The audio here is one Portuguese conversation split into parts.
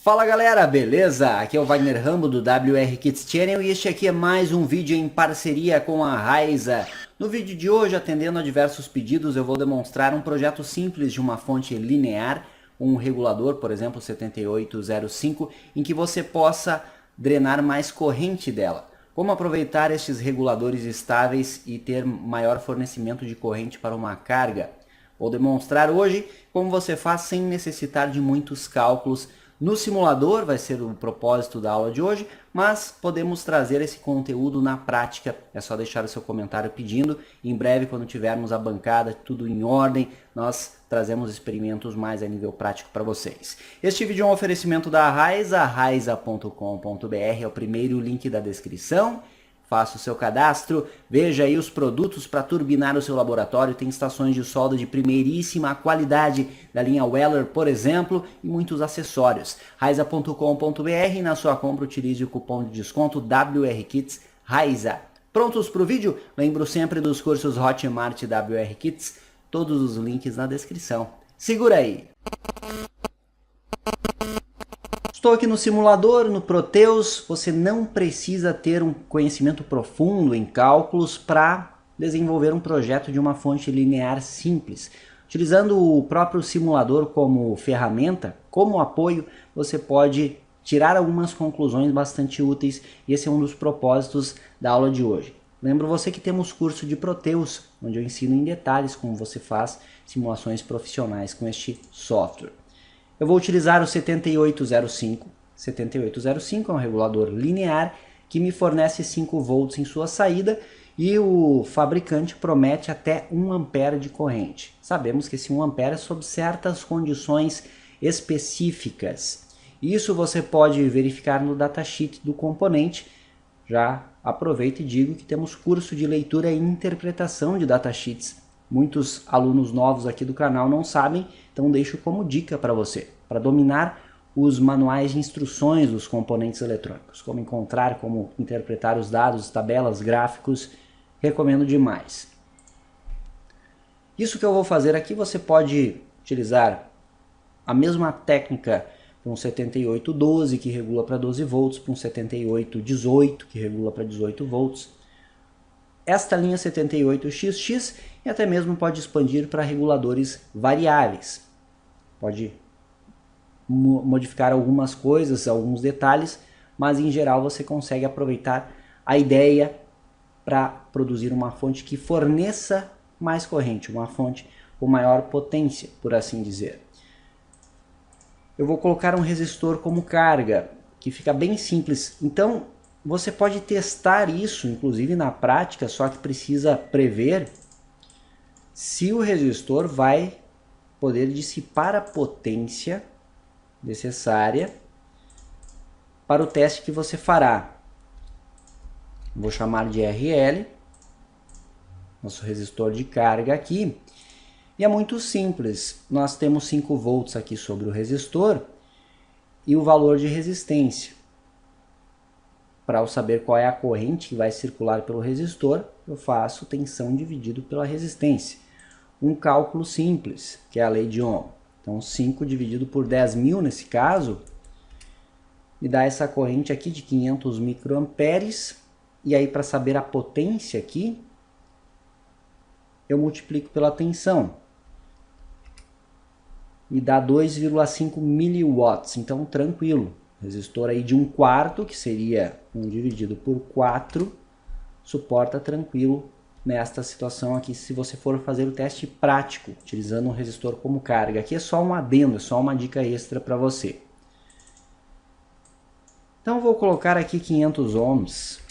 Fala galera, beleza? Aqui é o Wagner Rambo do WR Kits Channel e este aqui é mais um vídeo em parceria com a Raiza. No vídeo de hoje, atendendo a diversos pedidos, eu vou demonstrar um projeto simples de uma fonte linear, um regulador, por exemplo, 7805, em que você possa drenar mais corrente dela. Como aproveitar estes reguladores estáveis e ter maior fornecimento de corrente para uma carga? Vou demonstrar hoje como você faz sem necessitar de muitos cálculos. No simulador vai ser o propósito da aula de hoje, mas podemos trazer esse conteúdo na prática. É só deixar o seu comentário pedindo. Em breve, quando tivermos a bancada, tudo em ordem, nós trazemos experimentos mais a nível prático para vocês. Este vídeo é um oferecimento da Raiza, raiza.com.br, é o primeiro link da descrição. Faça o seu cadastro, veja aí os produtos para turbinar o seu laboratório, tem estações de solda de primeiríssima qualidade da linha Weller, por exemplo, e muitos acessórios. Raiza.com.br e na sua compra utilize o cupom de desconto WRKITS Raiza. Prontos para o vídeo? Lembro sempre dos cursos Hotmart WR Kits, todos os links na descrição. Segura aí! Estou aqui no simulador, no Proteus. Você não precisa ter um conhecimento profundo em cálculos para desenvolver um projeto de uma fonte linear simples. Utilizando o próprio simulador como ferramenta, como apoio, você pode tirar algumas conclusões bastante úteis e esse é um dos propósitos da aula de hoje. Lembro você que temos curso de Proteus, onde eu ensino em detalhes como você faz simulações profissionais com este software. Eu vou utilizar o 7805. 7805 é um regulador linear que me fornece 5 volts em sua saída e o fabricante promete até 1 ampere de corrente. Sabemos que esse 1 ampere é sob certas condições específicas. Isso você pode verificar no datasheet do componente. Já aproveito e digo que temos curso de leitura e interpretação de datasheets. Muitos alunos novos aqui do canal não sabem, então deixo como dica para você, para dominar os manuais de instruções dos componentes eletrônicos, como encontrar, como interpretar os dados, tabelas, gráficos, recomendo demais. Isso que eu vou fazer aqui, você pode utilizar a mesma técnica para um 7812 que regula para 12 volts, para um 7818 que regula para 18 volts. Esta linha 78XX e até mesmo pode expandir para reguladores variáveis. Pode modificar algumas coisas, alguns detalhes, mas em geral você consegue aproveitar a ideia para produzir uma fonte que forneça mais corrente, uma fonte com maior potência, por assim dizer. Eu vou colocar um resistor como carga, que fica bem simples. Então, você pode testar isso, inclusive na prática, só que precisa prever se o resistor vai poder dissipar a potência necessária para o teste que você fará. Vou chamar de RL, nosso resistor de carga aqui. E é muito simples, nós temos 5 volts aqui sobre o resistor e o valor de resistência. Para eu saber qual é a corrente que vai circular pelo resistor, eu faço tensão dividido pela resistência. Um cálculo simples, que é a lei de Ohm. Então 5 dividido por 10.000 nesse caso, me dá essa corrente aqui de 500 microamperes. E aí para saber a potência aqui, eu multiplico pela tensão. Me dá 2,5 miliwatts, então tranquilo. Resistor aí de 1/4, que seria 1 dividido por 4, suporta tranquilo nesta situação aqui, se você for fazer o teste prático, utilizando um resistor como carga. Aqui é só um adendo, é só uma dica extra para você. Então eu vou colocar aqui 500 ohms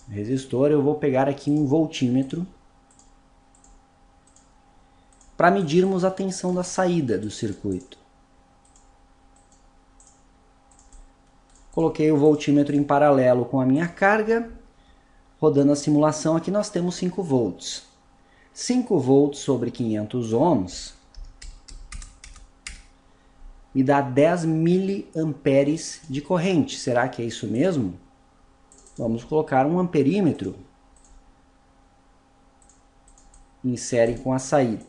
resistor, eu vou pegar aqui um voltímetro para medirmos a tensão da saída do circuito. Coloquei o voltímetro em paralelo com a minha carga. Rodando a simulação aqui nós temos 5 volts. 5 volts sobre 500 ohms me dá 10 miliamperes de corrente. Será que é isso mesmo? Vamos colocar um amperímetro. Insere com a saída.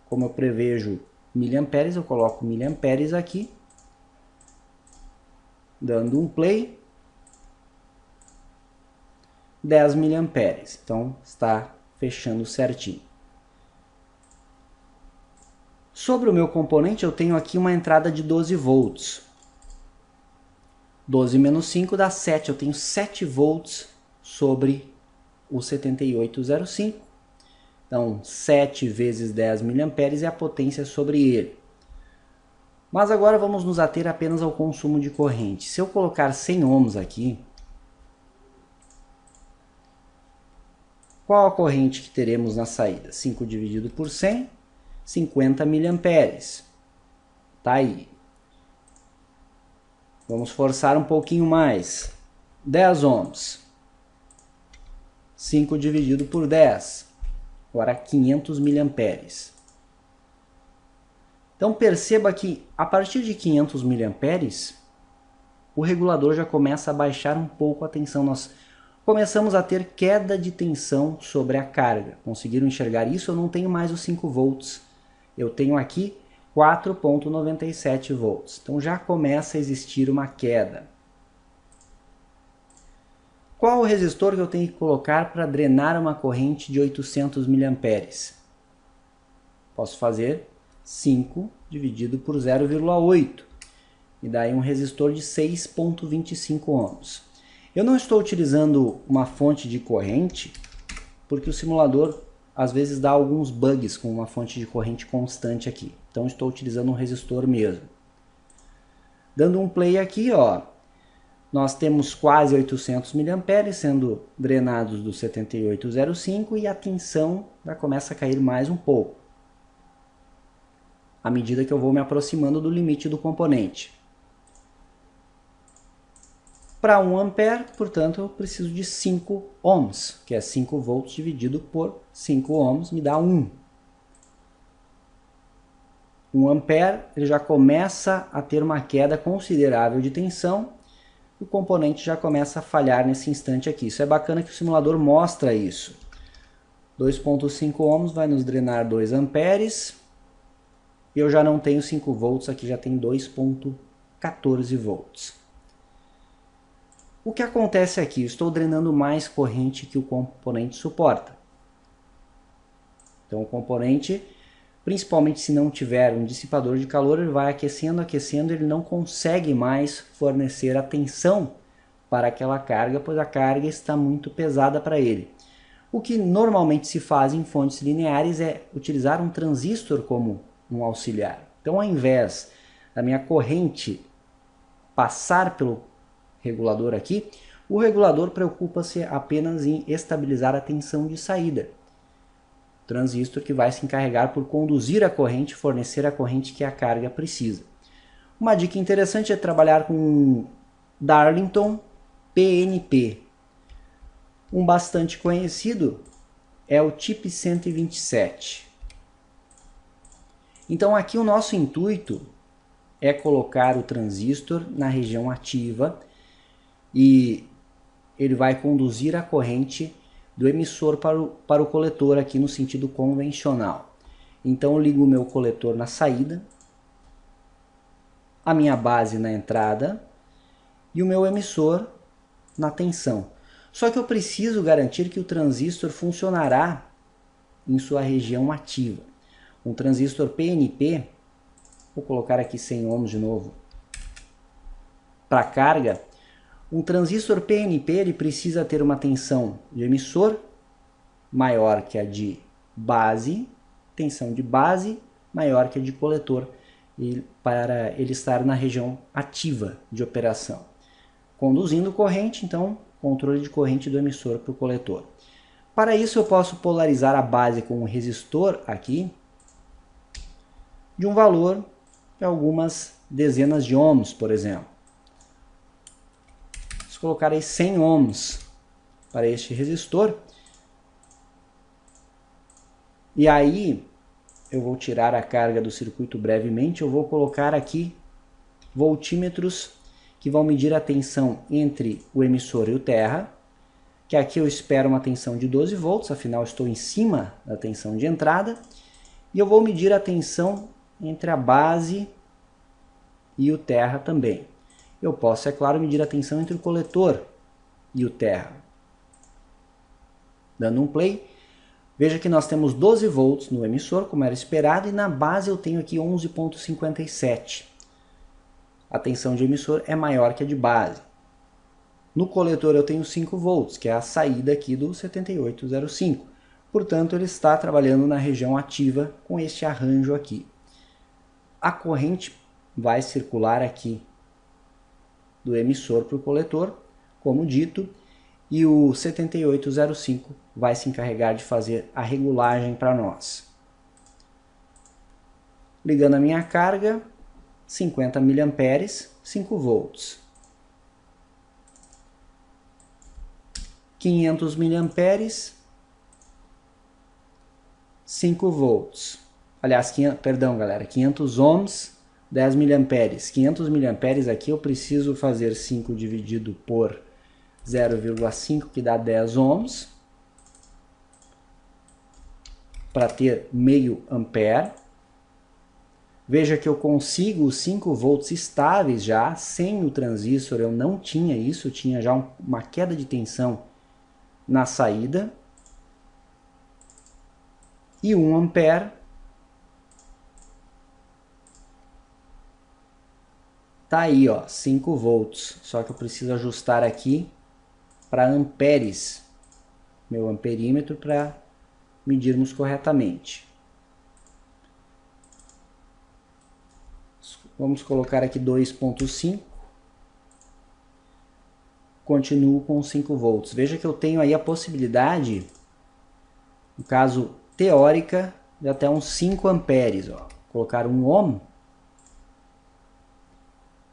Como eu prevejo miliamperes, eu coloco miliamperes aqui. Dando um play, 10 mA. Então está fechando certinho. Sobre o meu componente eu tenho aqui uma entrada de 12 volts. 12 menos 5 dá 7, eu tenho 7 volts sobre o 7805. Então 7 vezes 10 mA é a potência sobre ele. Mas agora vamos nos ater apenas ao consumo de corrente. Se eu colocar 100 ohms aqui, qual a corrente que teremos na saída? 5 dividido por 100, 50 mA. Tá aí. Vamos forçar um pouquinho mais. 10 ohms. 5 dividido por 10. Agora 500 mA. Então perceba que a partir de 500 mA, o regulador já começa a baixar um pouco a tensão. Nós começamos a ter queda de tensão sobre a carga. Conseguiram enxergar isso? Eu não tenho mais os 5 volts. Eu tenho aqui 4,97 volts. Então já começa a existir uma queda. Qual o resistor que eu tenho que colocar para drenar uma corrente de 800 mA? Posso fazer 5 dividido por 0,8. E daí um resistor de 6,25 ohms. Eu não estou utilizando uma fonte de corrente, porque o simulador às vezes dá alguns bugs com uma fonte de corrente constante aqui. Então estou utilizando um resistor mesmo. Dando um play aqui, ó, nós temos quase 800 mA sendo drenados do 7805 e a tensão já começa a cair mais um pouco, à medida que eu vou me aproximando do limite do componente. Para 1 ampere, portanto, eu preciso de 5 ohms, que é 5 volts dividido por 5 ohms, me dá 1. 1 ampere, ele já começa a ter uma queda considerável de tensão, o componente já começa a falhar nesse instante aqui. Isso é bacana que o simulador mostra isso. 2,5 ohms vai nos drenar 2 amperes, e eu já não tenho 5 volts, aqui já tem 2,14 volts. O que acontece aqui? Eu estou drenando mais corrente que o componente suporta. Então o componente, principalmente se não tiver um dissipador de calor, ele vai aquecendo, aquecendo, ele não consegue mais fornecer a tensão para aquela carga, pois a carga está muito pesada para ele. O que normalmente se faz em fontes lineares é utilizar um transistor como um auxiliar. Então, ao invés da minha corrente passar pelo regulador aqui, o regulador preocupa-se apenas em estabilizar a tensão de saída. O transistor que vai se encarregar por conduzir a corrente, fornecer a corrente que a carga precisa. Uma dica interessante é trabalhar com um Darlington PNP. Um bastante conhecido é o TIP 127. Então aqui o nosso intuito é colocar o transistor na região ativa e ele vai conduzir a corrente do emissor para o coletor aqui no sentido convencional. Então eu ligo o meu coletor na saída, a minha base na entrada e o meu emissor na tensão. Só que eu preciso garantir que o transistor funcionará em sua região ativa. Um transistor PNP, vou colocar aqui 100 ohms de novo, para carga. Um transistor PNP ele precisa ter uma tensão de emissor maior que a de base, tensão de base maior que a de coletor, para ele estar na região ativa de operação. Conduzindo corrente, então, controle de corrente do emissor para o coletor. Para isso eu posso polarizar a base com um resistor aqui, de um valor de algumas dezenas de ohms, por exemplo. Vamos colocar aí 100 ohms para este resistor. E aí eu vou tirar a carga do circuito brevemente, eu vou colocar aqui voltímetros que vão medir a tensão entre o emissor e o terra, que aqui eu espero uma tensão de 12 volts, afinal estou em cima da tensão de entrada, e eu vou medir a tensão entre a base e o terra também. eu posso, é claro, medir a tensão entre o coletor e o terra. Dando um play, veja que nós temos 12 volts no emissor, como era esperado, e na base eu tenho aqui 11,57. A tensão de emissor é maior que a de base. No coletor eu tenho 5 volts, que é a saída aqui do 7805. Portanto, ele está trabalhando na região ativa com este arranjo aqui. A corrente vai circular aqui do emissor para o coletor, como dito, e o 7805 vai se encarregar de fazer a regulagem para nós. Ligando a minha carga, 50 mA, 5 volts. 500 mA, 5 volts. Aliás, 500 ohms, 10 mA. 500 mA aqui eu preciso fazer 5 dividido por 0,5, que dá 10 ohms, para ter meio ampere. Veja que eu consigo os 5 volts estáveis já, sem o transistor eu não tinha isso, eu tinha já uma queda de tensão na saída. E 1 ampere tá aí, ó, 5 volts. Só que eu preciso ajustar aqui para amperes, meu amperímetro, para medirmos corretamente. Vamos colocar aqui 2,5. Continuo com 5 volts. Veja que eu tenho aí a possibilidade, no caso teórica, de até uns 5 amperes. Ó. Colocar 1 ohm,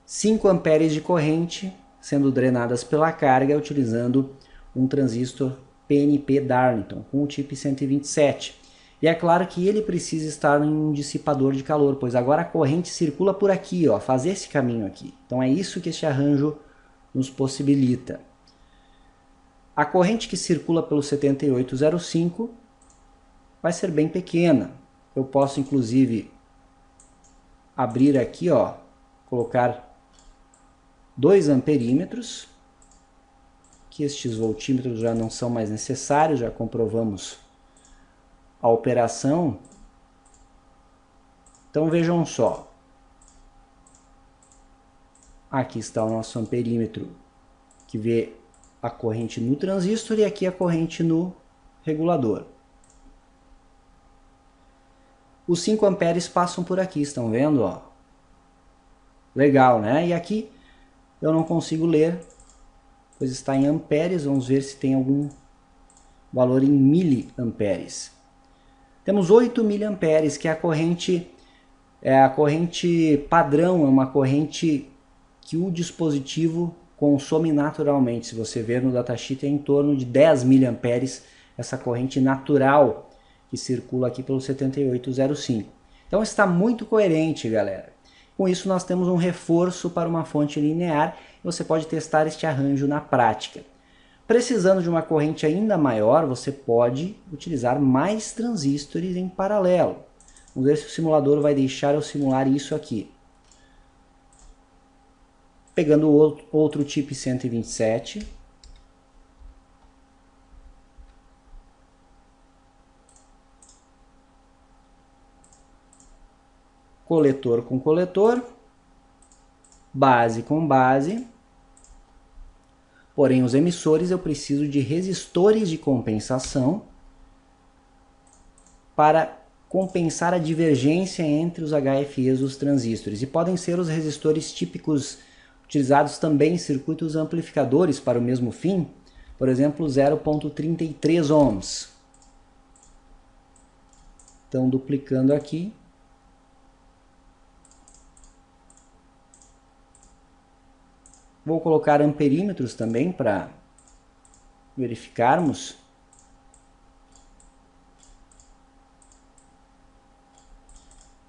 5 amperes de corrente sendo drenadas pela carga utilizando um transistor PNP Darlington com o chip 127. E é claro que ele precisa estar em um dissipador de calor, pois agora a corrente circula por aqui, ó, faz esse caminho aqui. Então é isso que este arranjo nos possibilita. A corrente que circula pelo 7805 vai ser bem pequena. Eu posso inclusive abrir aqui, ó, colocar 2 amperímetros, que estes voltímetros já não são mais necessários, já comprovamos a operação. Então vejam só, aqui está o nosso amperímetro que vê a corrente no transistor e aqui a corrente no regulador. Os 5 amperes passam por aqui, estão vendo? Ó? Legal, né? E aqui eu não consigo ler, pois está em amperes. Vamos ver se tem algum valor em miliamperes. Temos 8 miliamperes, que é a corrente padrão, é uma corrente que o dispositivo consome naturalmente. Se você ver no datasheet, é em torno de 10 miliamperes essa corrente natural que circula aqui pelo 7805. Então está muito coerente, galera. Com isso nós temos um reforço para uma fonte linear e você pode testar este arranjo na prática. Precisando de uma corrente ainda maior, você pode utilizar mais transistores em paralelo. Vamos ver se o simulador vai deixar eu simular isso aqui. Pegando outro chip 127. Coletor com coletor. Base com base. Porém, os emissores eu preciso de resistores de compensação para compensar a divergência entre os HFEs dos transistores. E podem ser os resistores típicos utilizados também em circuitos amplificadores para o mesmo fim. Por exemplo, 0,33 ohms. Então, duplicando aqui. Vou colocar amperímetros também para verificarmos.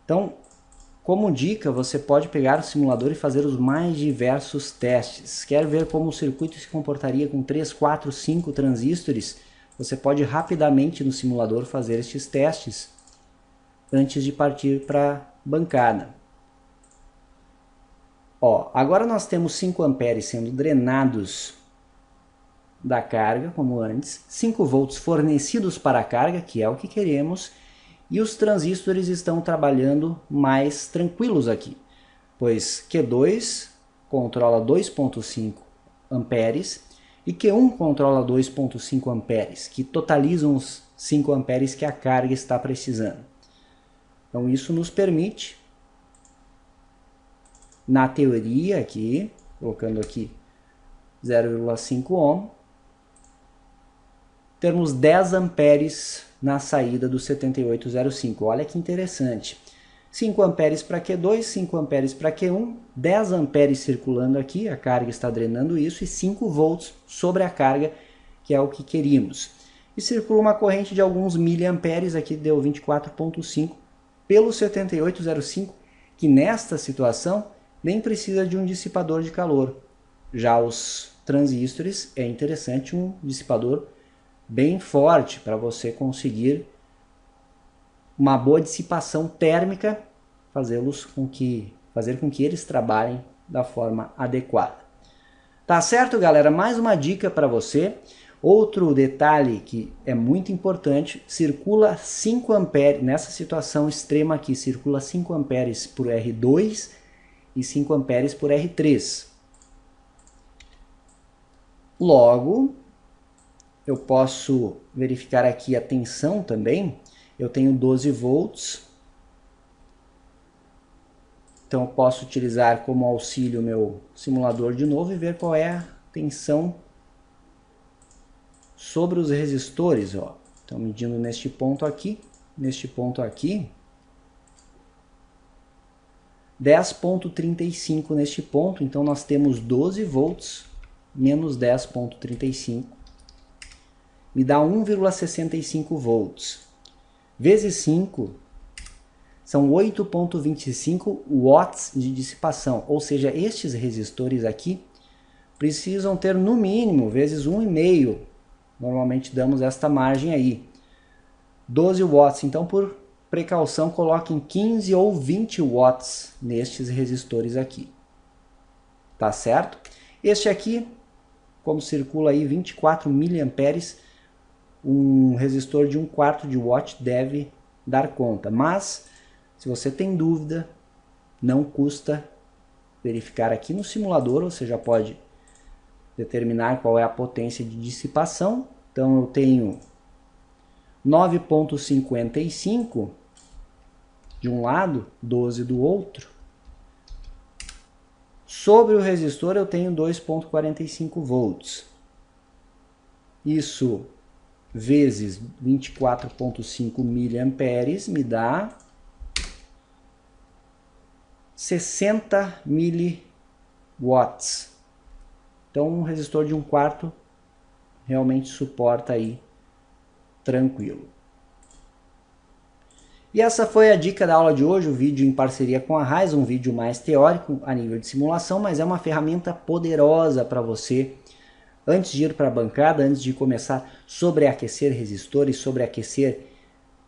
Então, como dica, você pode pegar o simulador e fazer os mais diversos testes. Quer ver como o circuito se comportaria com 3, 4, 5 transistores? Você pode rapidamente no simulador fazer estes testes antes de partir para a bancada. Ó, agora nós temos 5 amperes sendo drenados da carga, como antes, 5 volts fornecidos para a carga, que é o que queremos, e os transistores estão trabalhando mais tranquilos aqui, pois Q2 controla 2,5 amperes e Q1 controla 2,5 amperes, que totalizam os 5 amperes que a carga está precisando. Então isso nos permite, na teoria aqui, colocando aqui 0,5 ohm, termos 10 amperes na saída do 7805. Olha que interessante. 5 amperes para Q2, 5 amperes para Q1, 10 amperes circulando aqui, a carga está drenando isso, e 5 volts sobre a carga, que é o que queríamos. E circula uma corrente de alguns miliamperes, aqui deu 24,5, pelo 7805, que nesta situação nem precisa de um dissipador de calor. Já os transistores, é interessante um dissipador bem forte para você conseguir uma boa dissipação térmica, fazer com que eles trabalhem da forma adequada. Tá certo, galera? Mais uma dica para você. Outro detalhe que é muito importante, circula 5 amperes, nessa situação extrema aqui, circula 5 amperes por R2 e 5 amperes por R3. Logo, eu posso verificar aqui a tensão também. Eu tenho 12 volts. Então eu posso utilizar como auxílio o meu simulador de novo e ver qual é a tensão sobre os resistores. Ó. Então medindo neste ponto aqui, 10,35 neste ponto. Então nós temos 12 volts menos 10,35. Me dá 1,65 volts. Vezes 5 são 8,25 watts de dissipação. Ou seja, estes resistores aqui precisam ter no mínimo vezes 1,5. Normalmente damos esta margem aí. 12 watts. Então, por precaução, coloquem 15 ou 20 watts nestes resistores aqui. Tá certo? Este aqui, como circula aí 24 miliamperes, um resistor de 1/4 de watt deve dar conta. Mas, se você tem dúvida, não custa verificar aqui no simulador. Você já pode determinar qual é a potência de dissipação. Então eu tenho 9,55 de um lado, 12 do outro. Sobre o resistor eu tenho 2,45 volts. Isso vezes 24,5 miliamperes me dá 60 miliwatts. Então um resistor de 1/4 realmente suporta aí tranquilo. E essa foi a dica da aula de hoje, o vídeo em parceria com a Raiz, um vídeo mais teórico a nível de simulação, mas é uma ferramenta poderosa para você, antes de ir para a bancada, antes de começar a sobreaquecer resistores, sobreaquecer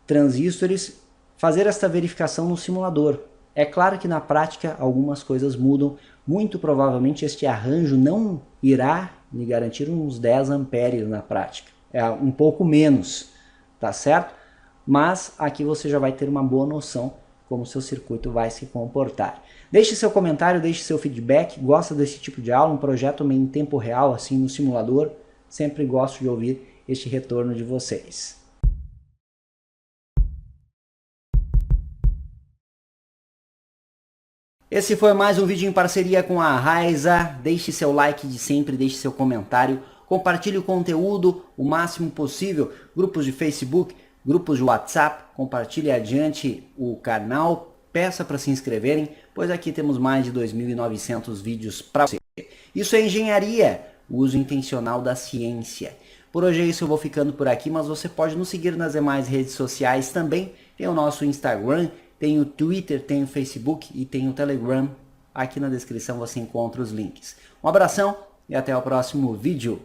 transistores, fazer esta verificação no simulador. É claro que na prática algumas coisas mudam, muito provavelmente este arranjo não irá me garantir uns 10 amperes na prática, é um pouco menos, tá certo? Mas aqui você já vai ter uma boa noção como o seu circuito vai se comportar. Deixe seu comentário, deixe seu feedback, gosta desse tipo de aula, um projeto meio em tempo real, assim no simulador, sempre gosto de ouvir este retorno de vocês. Esse foi mais um vídeo em parceria com a Raiza. Deixe seu like de sempre, deixe seu comentário, compartilhe o conteúdo o máximo possível, grupos de Facebook, grupos de WhatsApp, compartilhe adiante o canal, peça para se inscreverem, pois aqui temos mais de 2.900 vídeos para você. Isso é engenharia, o uso intencional da ciência. Por hoje é isso, eu vou ficando por aqui, mas você pode nos seguir nas demais redes sociais também. Tem o nosso Instagram, tem o Twitter, tem o Facebook e tem o Telegram. Aqui na descrição você encontra os links. Um abração e até o próximo vídeo.